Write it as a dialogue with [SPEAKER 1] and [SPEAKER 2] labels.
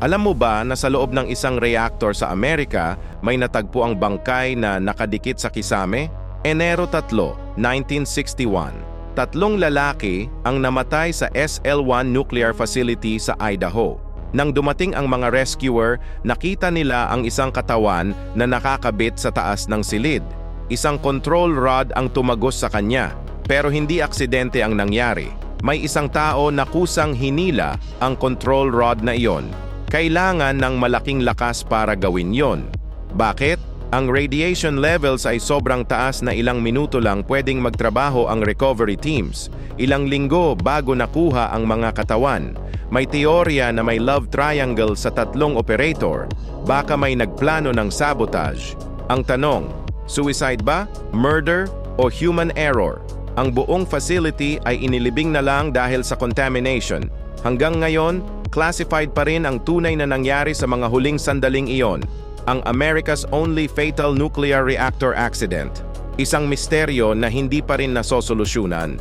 [SPEAKER 1] Alam mo ba na sa loob ng isang reactor sa Amerika, may natagpo ang bangkay na nakadikit sa kisame? Enero 3, 1961. Tatlong lalaki ang namatay sa SL-1 nuclear facility sa Idaho. Nang dumating ang mga rescuer, nakita nila ang isang katawan na nakakabit sa taas ng silid. Isang control rod ang tumagos sa kanya, pero hindi aksidente ang nangyari. May isang tao na kusang hinila ang control rod na iyon. Kailangan ng malaking lakas para gawin yon. Bakit? Ang radiation levels ay sobrang taas na ilang minuto lang pwedeng magtrabaho ang recovery teams. Ilang linggo bago nakuha ang mga katawan. May teorya na may love triangle sa tatlong operator. Baka may nagplano ng sabotage. Ang tanong, suicide ba, murder, o human error? Ang buong facility ay inilibing na lang dahil sa contamination. Hanggang ngayon, classified pa rin ang tunay na nangyari sa mga huling sandaling iyon, ang America's only fatal nuclear reactor accident. Isang misteryo na hindi pa rin nasosolusyunan.